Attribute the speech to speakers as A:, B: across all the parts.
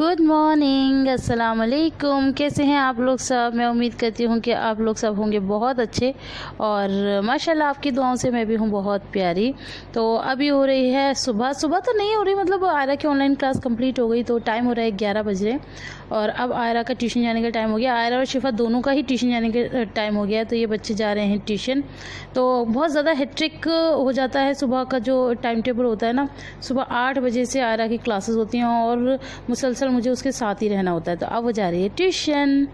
A: Good morning, अस्सलाम वालेकुम। कैसे हैं आप लोग सब? मैं उम्मीद करती हूँ कि आप लोग सब होंगे बहुत अच्छे और माशाल्लाह आपकी दुआओं से मैं भी हूँ बहुत प्यारी। तो अभी हो रही है सुबह सुबह तो नहीं हो रही, मतलब आयरा की ऑनलाइन क्लास कंप्लीट हो गई तो टाइम हो रहा है 11 बज रहे और अब आयरा का ट्यूशन जाने का टाइम हो गया। आयरा और शिफा दोनों का ही ट्यूशन जाने का टाइम हो गया है, तो ये बच्चे जा रहे हैं ट्यूशन। तो बहुत ज़्यादा हेक्टिक हो जाता है सुबह का जो टाइम टेबल होता है ना। सुबह 8 बजे से आयरा की क्लासेस होती हैं और मुसलसल मुझे उसके साथ ही रहना होता है। तो अब वो जा रही है ट्यूशन।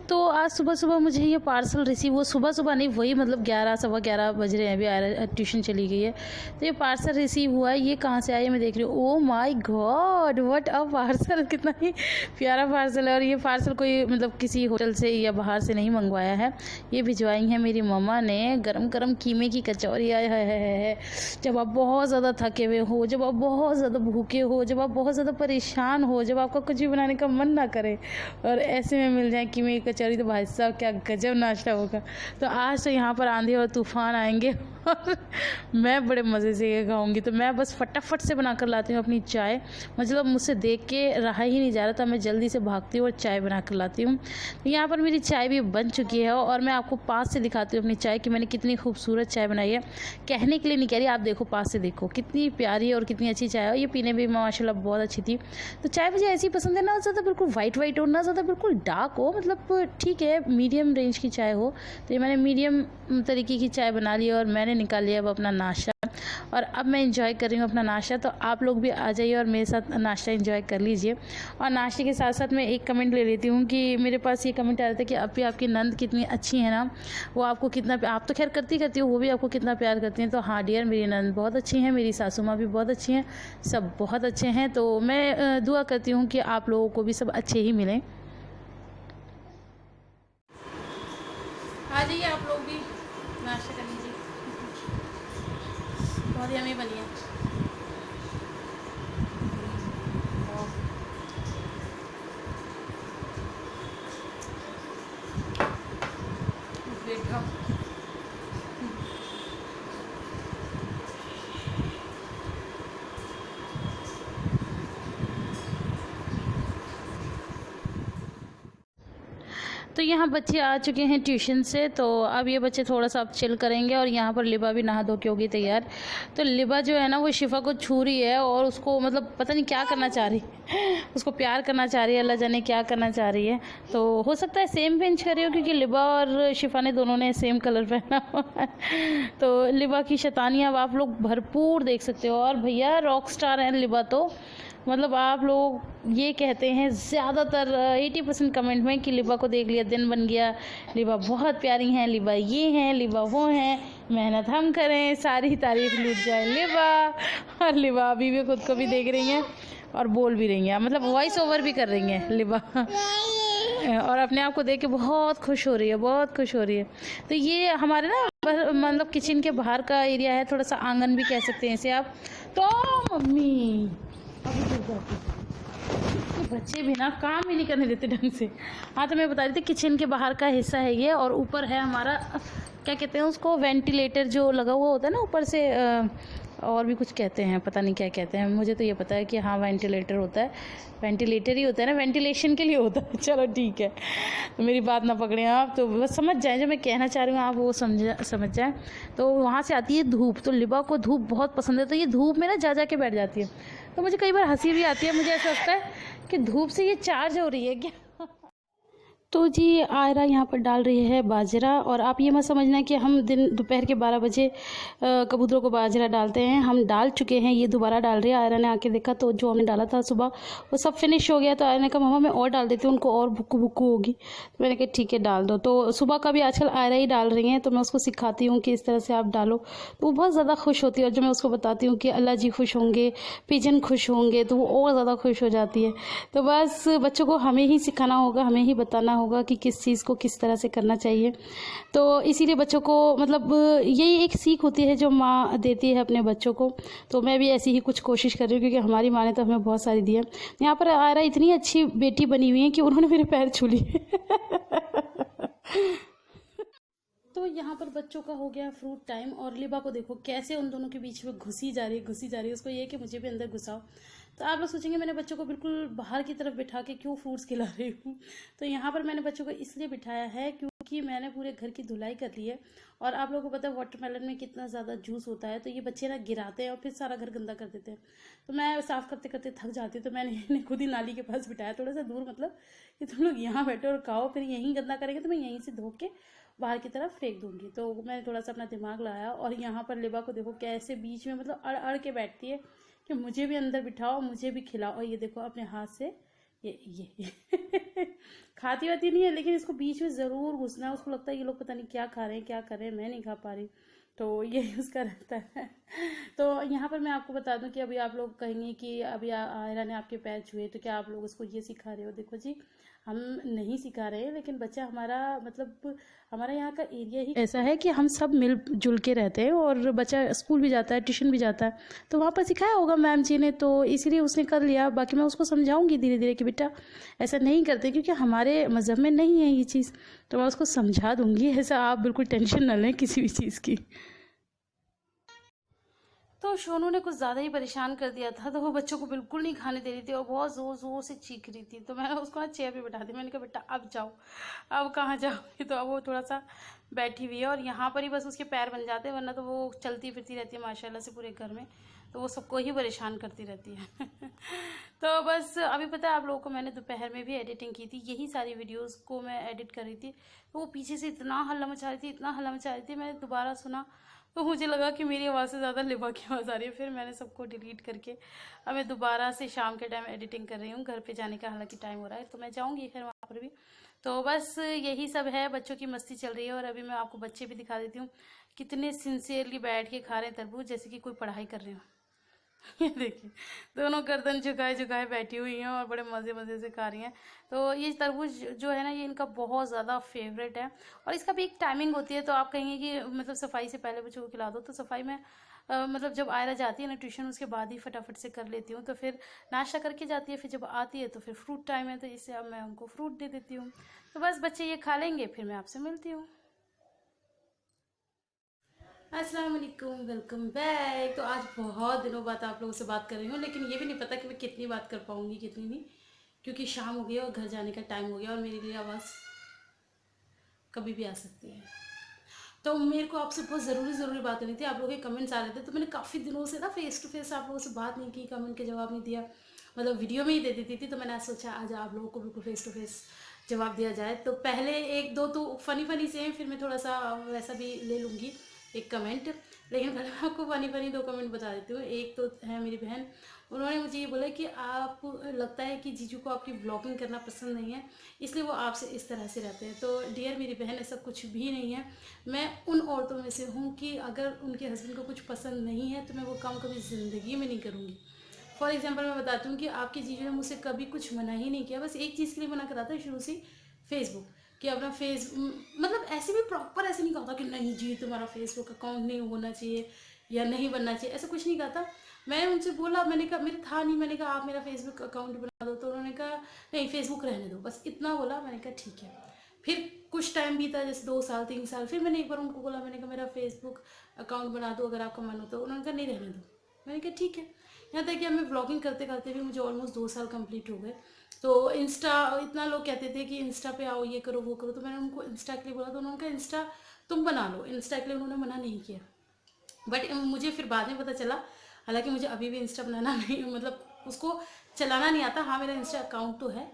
A: तो आज सुबह सुबह मुझे ये पार्सल रिसीव, वो सुबह सुबह नहीं, वही मतलब 11 सवा 11 बज रहे हैं, अभी आयरा ट्यूशन चली गई है। तो ये पार्सल रिसीव हुआ है, ये कहाँ से आया मैं देख रही हूँ। Oh my God, what a parcel! कितना ही प्यारा पार्सल है। और ये पार्सल कोई मतलब किसी होटल से या बाहर से नहीं मंगवाया है, ये भिजवाई है मेरी मम्मा ने। गरम गरम कीमे की कचौरी आया है। जब आप बहुत ज़्यादा थके हुए हो, जब आप बहुत ज़्यादा भूखे हो, जब आप बहुत ज़्यादा परेशान हो, जब आपका कुछ भी बनाने का मन ना करे और ऐसे में मिल जाए कीमे की कचौरी, तो भाई साहब क्या गजब नाश्ता होगा। तो आज तो यहाँ पर आंधी और तूफान आएंगे और मैं बड़े मज़े से ये खाऊंगी। तो मैं बस फटाफट से बना कर लाती हूँ अपनी चाय, मतलब मुझसे देख के रहा ही नहीं जा रहा था, मैं जल्दी से भागती हूँ और चाय बना कर लाती हूँ। तो यहाँ पर मेरी चाय भी बन चुकी है और मैं आपको पास से दिखाती हूँ अपनी चाय कि मैंने कितनी खूबसूरत चाय बनाई है। कहने के लिए नहीं कह रही, आप देखो, पास से देखो कितनी प्यारी और कितनी अच्छी चाय है। ये पीने भी माशाल्लाह बहुत अच्छी थी। तो चाय मुझे ऐसी पसंद है, ना ज़्यादा बिल्कुल वाइट वाइट हो, ना ज़्यादा बिल्कुल डार्क हो, मतलब ठीक है मीडियम रेंज की चाय हो। तो ये मैंने मीडियम तरीके की चाय बना ली और मैंने निकाल लिया अब अपना नाश्ता। और अब मैं इंजॉय कर रही हूँ अपना नाश्ता। तो आप लोग भी आ जाइए और मेरे साथ नाश्ता इंजॉय कर लीजिए। और नाश्ते के साथ साथ मैं एक कमेंट ले लेती हूँ कि मेरे पास ये कमेंट आ रहा था कि अब भी आपकी नंद कितनी अच्छी है ना, वो आपको कितना, आप तो खैर करती हो, वो भी आपको कितना प्यार करती हैं। तो हाँ डियर, मेरी नंद बहुत अच्छी हैं, मेरी सासू माँ भी बहुत अच्छी हैं, सब बहुत अच्छे हैं। तो मैं दुआ करती हूँ कि आप लोगों को भी सब अच्छे ही मिलें। आ जाइए आप लोग भी नाश्ता कर लीजिए, बहुत यम्मी बनी है। बैठो। तो यहाँ बच्चे आ चुके हैं ट्यूशन से, तो अब ये बच्चे थोड़ा सा अब चिल करेंगे और यहाँ पर लिबा भी नहा धो के होगी तैयार। तो लिबा जो है ना वो शिफा को छू रही है और उसको मतलब पता नहीं क्या करना चाह रही है, उसको प्यार करना चाह रही है, अल्लाह जाने क्या करना चाह रही है। तो हो सकता है सेम पेंच कर रही हो, क्योंकि लिबा और शिफा ने दोनों ने सेम कलर पहना हुआ है। तो लिबा की शैतानियाँ अब आप लोग भरपूर देख सकते हो। और भैया रॉक स्टार है लिबा, तो मतलब आप लोग ये कहते हैं ज़्यादातर 80% कमेंट में कि लिबा को देख लिया दिन बन गया, लिबा बहुत प्यारी हैं, लिबा ये हैं, लिबा वो हैं, मेहनत हम करें, सारी तारीफ लूट जाए लिबा। और लिबा अभी भी खुद को भी देख रही हैं और बोल भी रही हैं, मतलब वॉइस ओवर भी कर रही हैं लिबा और अपने आप को देख के बहुत खुश हो रही है, बहुत खुश हो रही है। तो ये हमारे ना मतलब किचन के बाहर का एरिया है, थोड़ा सा आंगन भी कह सकते हैं इसे आप। तो मम्मी अभी गिर जाती, तो बच्चे भी ना काम ही नहीं करने देते ढंग से। हाँ, तो मैं बता रही थी किचन के बाहर का हिस्सा है ये, और ऊपर है हमारा क्या कहते हैं उसको, वेंटिलेटर जो लगा हुआ होता है ना ऊपर से, और भी कुछ कहते हैं, पता नहीं क्या कहते हैं, मुझे तो ये पता है कि हाँ वेंटिलेटर होता है, वेंटिलेटर ही होता है ना, वेंटिलेशन के लिए होता है। चलो ठीक है, तो मेरी बात ना पकड़ें आप, तो बस समझ जाएं जो मैं कहना चाह रही हूँ, आप वो समझ जाएं। तो वहाँ से आती है धूप, तो लिबा को धूप बहुत पसंद है, तो ये धूप में ना जा के बैठ जाती है। तो मुझे कई बार हंसी भी आती है, मुझे ऐसा लगता है कि धूप से ये चार्ज हो रही है क्या। तो जी आयरा यहाँ पर डाल रही है बाजरा, और आप ये मत समझना कि हम दोपहर के 12 बजे कबूतरों को बाजरा डालते हैं, हम डाल चुके हैं, ये दोबारा डाल रही है। आयरा ने आके देखा तो जो हमने डाला था सुबह वो सब फिनिश हो गया, तो आयरा ने कहा मम्मा मैं और डाल देती हूँ, उनको और भुक्कू भुक्कू होगी। तो मैंने कहा ठीक है डाल दो। तो सुबह का भी आजकल आयरा ही डाल रही हैं, तो मैं उसको सिखाती हूँ कि इस तरह से आप डालो, तो वो बहुत ज़्यादा खुश होती है। और जब मैं उसको बताती हूँ कि अल्लाह जी खुश होंगे, पिजन खुश होंगे, तो वो और ज़्यादा खुश हो जाती है। तो बस बच्चों को हमें ही सिखाना होगा, हमें ही बताना होगा कि किस चीज़ को किस तरह से करना चाहिए। तो इसीलिए बच्चों को मतलब यही एक सीख होती है जो माँ देती है अपने बच्चों को। तो मैं भी ऐसी ही कुछ कोशिश कर रही हूँ, क्योंकि हमारी माँ ने तो हमें बहुत सारी दी है। यहाँ पर आयरा इतनी अच्छी बेटी बनी हुई है कि उन्होंने मेरे पैर छू लिए। तो यहाँ पर बच्चों का हो गया फ्रूट टाइम, और लिबा को देखो कैसे उन दोनों के बीच में घुसी जा रही है, घुसी जा रही है। उसको ये है कि मुझे भी अंदर घुसाओ। तो आप लोग सोचेंगे मैंने बच्चों को बिल्कुल बाहर की तरफ बिठा के क्यों फ्रूट्स खिला रही हूँ। तो यहाँ पर मैंने बच्चों को इसलिए बिठाया है क्योंकि मैंने पूरे घर की धुलाई कर ली है, और आप लोगों को पता है वाटरमेलन में कितना ज़्यादा जूस होता है। तो ये बच्चे ना गिराते हैं और फिर सारा घर गंदा कर देते हैं। तो मैं साफ़ करते करते थक जाती हूँ, तो मैंने इन्हें खुद ही नाली के पास बिठाया, थोड़ा सा दूर, मतलब कि तुम लोग यहाँ बैठो और खाओ, फिर यहीं गंदा करेंगे तो मैं यहीं से धो के बाहर की तरफ फेंक दूंगी। तो मैंने थोड़ा सा अपना दिमाग लगाया, और यहाँ पर लिबा को देखो कैसे बीच में मतलब अड़ अड़ के बैठती है कि मुझे भी अंदर बिठाओ, मुझे भी खिलाओ। और ये देखो अपने हाथ से ये खाती वाती नहीं है, लेकिन इसको बीच में ज़रूर घुसना है। उसको लगता है ये लोग पता नहीं क्या खा रहे हैं, क्या कर रहे हैं, मैं नहीं खा पा रही। तो ये उसका रहता है। तो यहाँ पर मैं आपको बता दूं कि अभी आप लोग कहेंगे कि अभी आयरा ने आपके पैर छुए, तो क्या आप लोग उसको ये सिखा रहे हो। देखो जी, हम नहीं सिखा रहे हैं, लेकिन बच्चा हमारा मतलब हमारा यहाँ का एरिया ही ऐसा है कि हम सब मिल जुल के रहते हैं, और बच्चा स्कूल भी जाता है, ट्यूशन भी जाता है, तो वहाँ पर सिखाया होगा मैम जी ने, तो इसीलिए उसने कर लिया। बाकी मैं उसको समझाऊंगी धीरे धीरे कि बेटा ऐसा नहीं करते, क्योंकि हमारे मज़हब में नहीं है ये चीज़। तो मैं उसको समझा दूंगी, ऐसा आप बिल्कुल टेंशन न लें किसी भी चीज़ की। तो शोनू ने कुछ ज़्यादा ही परेशान कर दिया था, तो वो बच्चों को बिल्कुल नहीं खाने दे रही थी और बहुत ज़ोर ज़ोर से चीख रही थी। तो मैंने उसको ना चेयर पे बैठा दी। मैंने कहा बेटा अब जाओ, अब कहाँ जाओगी। तो अब वो थोड़ा सा बैठी हुई है, और यहाँ पर ही बस उसके पैर बन जाते हैं, वरना तो वो चलती फिरती रहती है माशाल्लाह से पूरे घर में। तो वो सबको ही परेशान करती रहती है। तो बस अभी पता है आप लोगों को, मैंने दोपहर में भी एडिटिंग की थी, यही सारी वीडियोज़ को मैं एडिट कर रही थी। तो वो पीछे से इतना हल्ला मचा रही थी, इतना हल्ला मचा रही थी, मैंने दोबारा सुना तो मुझे लगा कि मेरी आवाज़ से ज़्यादा लिबा की आवाज़ आ रही है। फिर मैंने सबको डिलीट करके अब मैं दोबारा से शाम के टाइम एडिटिंग कर रही हूँ। घर पे जाने का हालांकि टाइम हो रहा है, तो मैं जाऊँगी फिर वहाँ पर भी। तो बस यही सब है, बच्चों की मस्ती चल रही है। और अभी मैं आपको बच्चे भी दिखा देती हूँ कितने सिंसियरली बैठ के खा रहे हैं तरबूज, जैसे कि कोई पढ़ाई कर रहे हो। ये देखिए, दोनों गर्दन झुकाए झुकाए बैठी हुई हैं और बड़े मज़े मज़े से खा रही हैं। तो ये तरबूज जो है ना, ये इनका बहुत ज़्यादा फेवरेट है, और इसका भी एक टाइमिंग होती है। तो आप कहेंगे कि मतलब सफाई से पहले बच्चों को खिला दो, तो सफाई में मतलब जब आयरा जाती है ना ट्यूशन, उसके बाद ही फटाफट से कर लेती हूँ। तो फिर नाश्ता करके जाती है, फिर जब आती है तो फिर फ्रूट टाइम है, तो इससे अब मैं उनको फ्रूट दे देती हूँ। तो बस बच्चे ये खा लेंगे, फिर मैं आपसे मिलती हूँ। अस्सलाम वालेकुम, वेलकम बैक। तो आज बहुत दिनों बाद आप लोगों से बात कर रही हूँ, लेकिन ये भी नहीं पता कि मैं कितनी बात कर पाऊँगी कितनी नहीं, क्योंकि शाम हो गई और घर जाने का टाइम हो गया, और मेरे लिए आवाज़ कभी भी आ सकती है। तो मेरे को आपसे बहुत ज़रूरी बात करनी थी। आप लोगों के कमेंट्स आ रहे थे, तो मैंने काफ़ी दिनों से ना फेस टू फेस आप लोगों से बात नहीं की, कमेंट के जवाब नहीं दिया, मतलब वीडियो में ही दे देती थी। तो मैंने आज सोचा आज आप लोगों को बिल्कुल फेस टू फेस जवाब दिया जाए। तो पहले एक दो तो फ़नी फ़नी से हैं, फिर मैं थोड़ा सा वैसा भी ले लूँगी एक कमेंट। लेकिन पहले मैं आपको फ़नी फ़नी दो कमेंट बता देती हूँ। एक तो है मेरी बहन, उन्होंने मुझे ये बोला कि आप लगता है कि जीजू को आपकी ब्लॉगिंग करना पसंद नहीं है, इसलिए वो आपसे इस तरह से रहते हैं। तो डियर मेरी बहन, ऐसा कुछ भी नहीं है। मैं उन औरतों में से हूँ कि अगर उनके हस्बैंड को कुछ पसंद नहीं है तो मैं वो काम कभी ज़िंदगी में नहीं करूँगी। फॉर एग्जांपल मैं बताती हूँ कि आपके जीजू ने मुझसे कभी कुछ मना ही नहीं किया, बस एक चीज़ के लिए मना करा था शुरू से, फेसबुक, कि अपना फेस मतलब ऐसे भी प्रॉपर ऐसे नहीं कहा था कि नहीं जी तुम्हारा फेसबुक अकाउंट नहीं होना चाहिए या नहीं बनना चाहिए, ऐसा कुछ नहीं कहा था। मैंने उनसे बोला, मैंने कहा मेरे था नहीं, मैंने कहा आप मेरा फेसबुक अकाउंट बना दो, तो उन्होंने कहा नहीं फेसबुक रहने दो, बस इतना बोला। मैंने कहा ठीक है। फिर कुछ टाइम बीता, जैसे 2 साल 3 साल, फिर मैंने एक बार उनको बोला, मैंने कहा मेरा फेसबुक अकाउंट बना दो अगर आपका मन हो तो। उन्होंने कहा नहीं रहने दो। मैंने कहा ठीक है। यहाँ तक कि हमें ब्लॉगिंग करते करते भी मुझे ऑलमोस्ट 2 साल कंप्लीट हो गए। तो इंस्टा, इतना लोग कहते थे कि इंस्टा पे आओ, ये करो वो करो, तो मैंने उनको इंस्टा के लिए बोला, तो उन्होंने कहा इंस्टा तुम बना लो। इंस्टा के लिए उन्होंने मना नहीं किया, बट मुझे फिर बाद में पता चला, हालांकि मुझे अभी भी इंस्टा बनाना नहीं, मतलब उसको चलाना नहीं आता। हाँ मेरा इंस्टा अकाउंट तो है,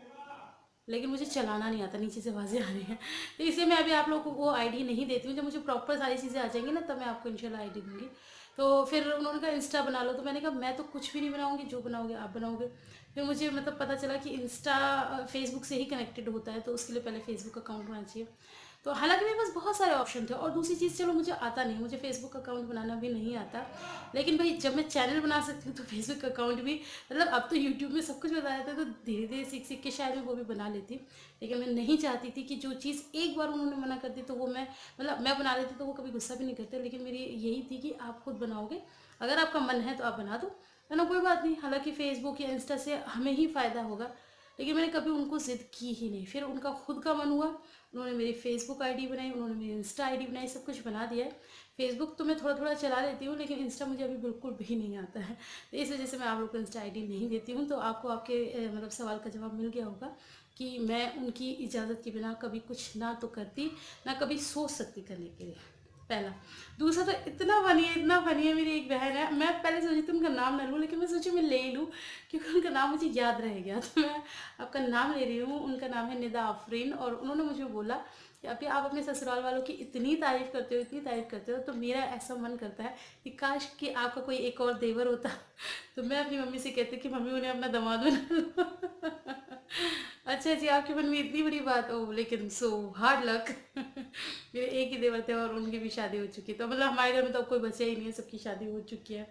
A: लेकिन मुझे चलाना नहीं आता, नीचे से आवाज़ें आ रही हैं, तो इसलिए मैं अभी आप लोगों को वो आईडी नहीं देती हूँ। जब मुझे प्रॉपर सारी चीज़ें आ जाएंगी ना, तब मैं आपको इंशाल्लाह आईडी दूँगी। तो फिर उन्होंने कहा इंस्टा बना लो, तो मैंने कहा मैं तो कुछ भी नहीं बनाऊँगी, जो बनाओगे आप बनाओगे। फिर मुझे मतलब पता चला कि इंस्टा फेसबुक से ही कनेक्टेड होता है, तो उसके लिए पहले फेसबुक अकाउंट होना चाहिए। तो हालांकि मेरे पास बहुत सारे ऑप्शन थे, और दूसरी चीज़, चलो मुझे आता नहीं, मुझे फेसबुक अकाउंट बनाना भी नहीं आता, लेकिन भाई जब मैं चैनल बना सकती हूँ तो फेसबुक अकाउंट भी, मतलब अब तो यूट्यूब में सब कुछ बताया था, तो धीरे धीरे सीख सीख के शायद मैं वो भी बना लेती। लेकिन मैं नहीं चाहती थी कि जो चीज़ एक बार उन्होंने मना कर दी तो वो मैं, मतलब मैं बना लेती तो वो कभी गुस्सा भी नहीं करते। लेकिन मेरी यही थी कि आप खुद बनाओगे, अगर आपका मन है तो आप बना दो, वरना कोई बात नहीं। हालांकि फेसबुक या इंस्टा से हमें ही फ़ायदा होगा, लेकिन मैंने कभी उनको ज़िद की ही नहीं। फिर उनका खुद का मन हुआ, उन्होंने मेरी फ़ेसबुक आईडी बनाई, उन्होंने मेरी इंस्टा आईडी बनाई, सब कुछ बना दिया है। फ़ेसबुक तो मैं थोड़ा थोड़ा चला लेती हूँ, लेकिन इंस्टा मुझे अभी बिल्कुल भी नहीं आता है, तो इस वजह से मैं आप लोग को इंस्टा आईडी नहीं देती हूँ। तो आपको आपके मतलब सवाल का जवाब मिल गया होगा कि मैं उनकी इजाज़त के बिना कभी कुछ ना तो करती, ना कभी सोच सकती करने के लिए, पहला। दूसरा तो इतना फ़नी है, इतना फ़नी है, मेरी एक बहन है, मैं पहले सोची थी उनका नाम ना लूँ, लेकिन मैं सोची मैं ले ही लूँ क्योंकि उनका नाम मुझे याद रह गया, तो मैं आपका नाम ले रही हूँ। उनका नाम है निदा आफरीन, और उन्होंने मुझे बोला कि अभी आप अपने ससुराल वालों की इतनी तारीफ़ करते हो, इतनी तारीफ़ करते हो, तो मेरा ऐसा मन करता है कि काश कि आपका कोई एक और देवर होता। तो मैं अपनी मम्मी से कहती कि मम्मी उन्हें अपना दामाद बना लो। अच्छा जी, आपके मन में इतनी बड़ी बात हो, लेकिन सो हार्ड लक। मेरे एक ही देवर थे और उनकी भी शादी हो चुकी, तो मतलब हमारे घर में तो अब कोई बचा ही नहीं है, सबकी शादी हो चुकी है।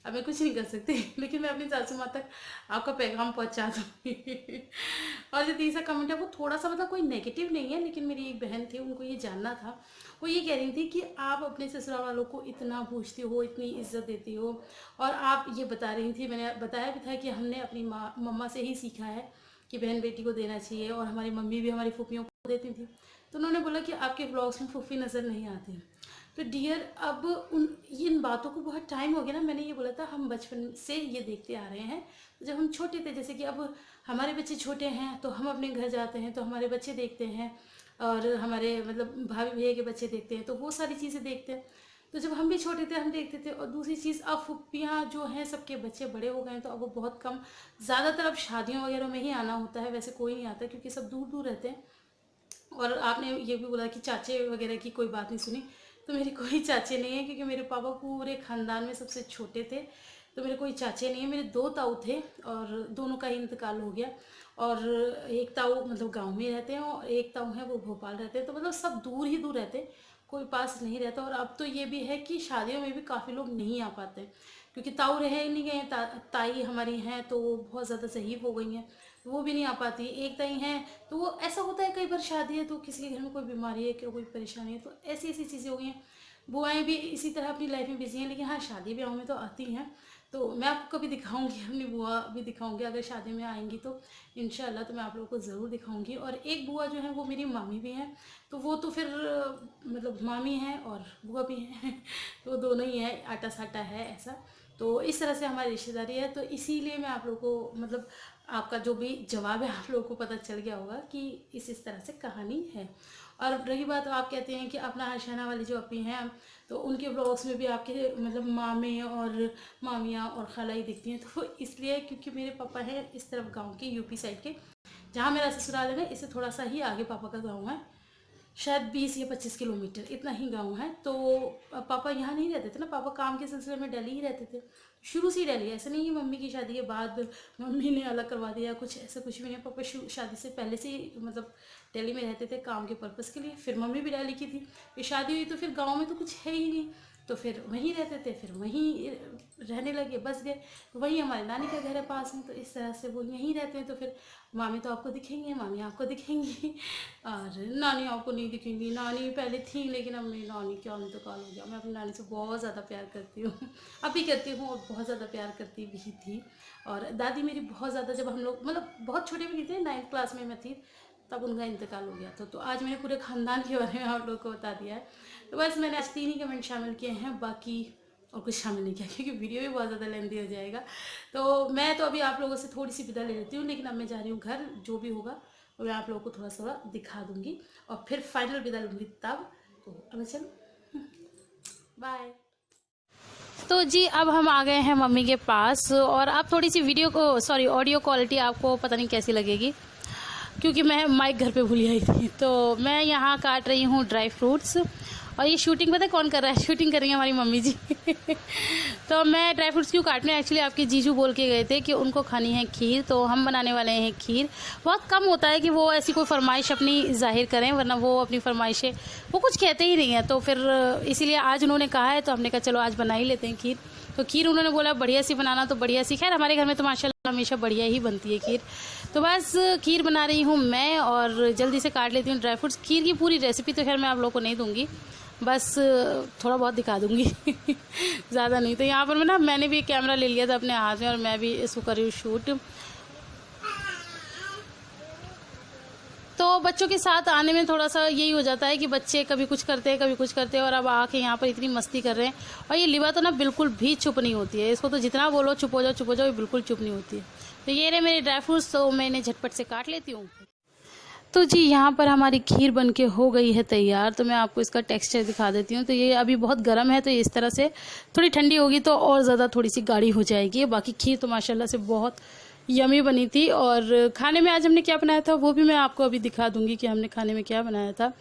A: अब मैं कुछ नहीं कर सकती, लेकिन मैं अपनी सासू माँ तक आपका पैगाम पहुँचा दूँगी। और जो तीसरा कमेंट है वो थोड़ा सा मतलब कोई नेगेटिव नहीं है, लेकिन मेरी एक बहन थी, उनको ये जानना था। वो ये कह रही थी कि आप अपने ससुराल वालों को इतना पूछती हो, इतनी इज्जत देती हो, और आप ये बता रही थी, मैंने बताया भी था कि हमने अपनी माँ मम्मा से ही सीखा है कि बहन बेटी को देना चाहिए, और हमारी मम्मी भी हमारी फूफियों को देती थी। तो उन्होंने बोला कि आपके व्लॉग्स में फूफी नज़र नहीं आती। तो डियर, अब इन बातों को बहुत टाइम हो गया ना। मैंने ये बोला था हम बचपन से ये देखते आ रहे हैं, जब हम छोटे थे, जैसे कि अब हमारे बच्चे छोटे हैं तो हम अपने घर जाते हैं तो हमारे बच्चे देखते हैं, और हमारे मतलब भाभी भैया के बच्चे देखते हैं, तो वो सारी चीज़ें देखते हैं। तो जब हम भी छोटे थे हम देखते थे। और दूसरी चीज़, अब फुप्पियाँ जो हैं सबके बच्चे बड़े हो गए हैं, तो अब वो बहुत कम, ज़्यादातर अब शादियों वगैरह में ही आना होता है, वैसे कोई नहीं आता क्योंकि सब दूर दूर रहते हैं। और आपने ये भी बोला कि चाचे वगैरह की कोई बात नहीं सुनी, तो मेरे कोई चाचे नहीं है क्योंकि मेरे पापा पूरे ख़ानदान में सबसे छोटे थे, तो मेरे कोई चाचे नहीं है। मेरे दो ताऊ थे और दोनों का ही इंतकाल हो गया, और एक ताऊ मतलब गांव में रहते हैं और एक ताऊ है वो भोपाल रहते हैं, तो मतलब सब दूर ही दूर रहते हैं, कोई पास नहीं रहता। और अब तो ये भी है कि शादियों में भी काफ़ी लोग नहीं आ पाते क्योंकि ताऊ रह नहीं गए, ताई हमारी हैं तो वो बहुत ज़्यादा ज़हीफ हो गई हैं, तो वो भी नहीं आ पाती। एक ताई हैं, तो वो ऐसा होता है कई बार शादी है तो किसी के घर में कोई बीमारी है, कोई परेशानी है, तो ऐसी ऐसी चीज़ें हो गई हैं। बुआएँ भी इसी तरह अपनी लाइफ में बिजी हैं, लेकिन हाँ शादी ब्याह में तो आती हैं। तो मैं आपको कभी दिखाऊंगी, अपनी बुआ भी दिखाऊंगी, अगर शादी में आएंगी तो इंशाल्लाह, तो मैं आप लोगों को ज़रूर दिखाऊंगी। और एक बुआ जो है वो मेरी मामी भी हैं, तो वो तो फिर मतलब मामी हैं और बुआ भी हैं, तो दोनों ही हैं, आटा साटा है ऐसा। तो इस तरह से हमारी रिश्तेदारी है, तो इसीलिए मैं आप लोगों को मतलब आपका जो भी जवाब है आप लोगों को पता चल गया होगा कि इस तरह से कहानी है। और रही बात, आप कहते हैं कि अपना हर्षाना वाली जो अपनी हैं, तो उनके ब्लॉग्स में भी आपके मतलब मामे और मामियाँ और खाला ही दिखती हैं, तो वो इसलिए क्योंकि मेरे पापा हैं इस तरफ गांव के, यूपी साइड के, जहाँ मेरा ससुराल है ना इससे थोड़ा सा ही आगे पापा का गाँव है, शायद 20 या 25 किलोमीटर इतना ही गांव है। तो पापा यहाँ नहीं रहते थे ना, पापा काम के सिलसिले में दिल्ली ही रहते थे, शुरू से ही दिल्ली। ऐसा नहीं है मम्मी की शादी के बाद मम्मी ने अलग करवा दिया, कुछ ऐसा कुछ भी नहीं। पापा शादी से पहले से ही मतलब दिल्ली में रहते थे काम के पर्पज़ के लिए। फिर मम्मी भी दिल्ली की थी, फिर शादी हुई तो फिर गाँव में तो कुछ है ही नहीं, तो फिर वहीं रहते थे, फिर वहीं रहने लगे, बस गए। तो वहीं हमारे नानी का घर है पास में, तो इस तरह से वो यहीं रहते हैं। तो फिर मामी तो आपको दिखेंगे, मामी आपको दिखेंगी, और नानी आपको नहीं दिखेंगी। नानी पहले थी लेकिन अब मेरी नानी का इंतकाल हो गया। मैं अपनी नानी से बहुत ज़्यादा प्यार करती हूँ, अभी करती हूँ, और बहुत ज़्यादा प्यार करती भी थी। और दादी मेरी बहुत ज़्यादा, जब हम लोग मतलब बहुत छोटे भी नहीं थे, 9th क्लास में मैं थी, तब उनका इंतकाल हो गया था। तो आज मैंने पूरे ख़ानदान के बारे में आप लोगों को बता दिया है। तो बस मैंने आज 3 ही कमेंट शामिल किए हैं, बाकी और कुछ शामिल नहीं किया क्योंकि वीडियो भी बहुत ज़्यादा लेंथी हो जाएगा। तो मैं तो अभी आप लोगों से थोड़ी सी विदा ले लेती हूँ, लेकिन अब मैं जा रही हूँ घर। जो भी होगा वो मैं आप लोगों को थोड़ा थोड़ा दिखा दूँगी और फिर फाइनल विदा लूँगी तब। तो अब चलो, बाय। तो जी अब हम आ गए हैं मम्मी के पास, और आप थोड़ी सी ऑडियो क्वालिटी आपको पता नहीं कैसी लगेगी क्योंकि मैं माइक घर पे भूल आई थी। तो मैं यहाँ काट रही हूँ ड्राई फ्रूट्स, और ये शूटिंग पता है कौन कर रहा है? शूटिंग कर रही है हमारी मम्मी जी। तो मैं ड्राई फ्रूट्स क्यों काट रही हूँ? एक्चुअली आपके जीजू बोल के गए थे कि उनको खानी है खीर, तो हम बनाने वाले हैं खीर। बहुत कम होता है कि वो ऐसी कोई फरमाइश अपनी जाहिर करें, वरना वो अपनी फरमाइशें वो कुछ कहते ही नहीं है। तो फिर इसीलिए आज उन्होंने कहा है, तो हमने कहा चलो आज बना ही लेते हैं खीर। तो खीर उन्होंने बोला बढ़िया सी बनाना, तो बढ़िया सी, खैर हमारे घर में तो माशाल्लाह हमेशा बढ़िया ही बनती है खीर। तो बस खीर बना रही हूँ मैं, और जल्दी से काट लेती हूँ ड्राई फ्रूट्स। खीर की पूरी रेसिपी तो खैर मैं आप लोगों को नहीं दूंगी, बस थोड़ा बहुत दिखा दूंगी, ज़्यादा नहीं। तो यहाँ पर मैंने भी कैमरा ले लिया था अपने हाथ में, और मैं भी इसको कर रही हूँ शूट। तो बच्चों के साथ आने में थोड़ा सा यही हो जाता है कि बच्चे कभी कुछ करते हैं, कभी कुछ करते हैं, और अब आके यहाँ पर इतनी मस्ती कर रहे हैं। और ये लिबा तो ना बिल्कुल भी चुप नहीं होती है, इसको तो जितना बोलो चुप हो जाओ, ये बिल्कुल चुप नहीं होती है। तो ये रहे मेरे ड्राई फ्रूट्स, तो मैं इन्हें झटपट से काट लेती हूँ। तो जी यहाँ पर हमारी खीर बनके हो गई है तैयार। तो मैं आपको इसका टेक्सचर दिखा देती हूँ। तो ये अभी बहुत गर्म है, तो इस तरह से थोड़ी ठंडी होगी तो और ज़्यादा थोड़ी सी गाढ़ी हो जाएगी। बाकी खीर तो माशाल्लाह से बहुत यमी बनी थी। और खाने में आज हमने क्या बनाया था वो भी मैं आपको अभी दिखा दूँगी कि हमने खाने में क्या बनाया था।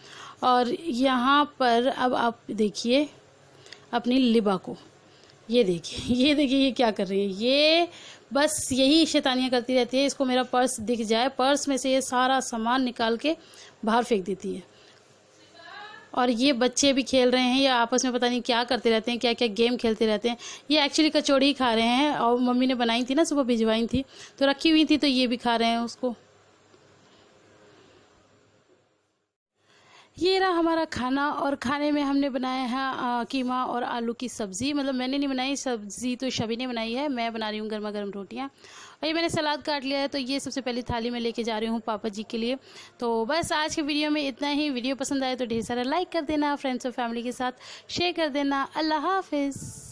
A: और यहाँ पर अब आप देखिए अपनी लिबा को, ये देखिए ये क्या कर रही है। ये बस यही शैतानियाँ करती रहती है। इसको मेरा पर्स दिख जाए, पर्स में से ये सारा सामान निकाल के बाहर फेंक देती है। और ये बच्चे भी खेल रहे हैं, या आपस में पता नहीं क्या करते रहते हैं, क्या क्या गेम खेलते रहते हैं। ये एक्चुअली कचौड़ी खा रहे हैं, और मम्मी ने बनाई थी ना, सुबह भिजवाई थी तो रखी हुई थी, तो ये भी खा रहे हैं उसको। ये रहा हमारा खाना। और खाने में हमने बनाया है कीमा और आलू की सब्ज़ी। मतलब मैंने नहीं बनाई सब्ज़ी, तो शबी ने बनाई है। मैं बना रही हूँ गर्मा गर्म रोटियाँ। और ये मैंने सलाद काट लिया है, तो ये सबसे पहली थाली में लेके जा रही हूँ पापा जी के लिए। तो बस आज के वीडियो में इतना ही। वीडियो पसंद आए तो ढेर सारा लाइक कर देना, फ्रेंड्स और फैमिली के साथ शेयर कर देना। अल्लाह हाफिज़।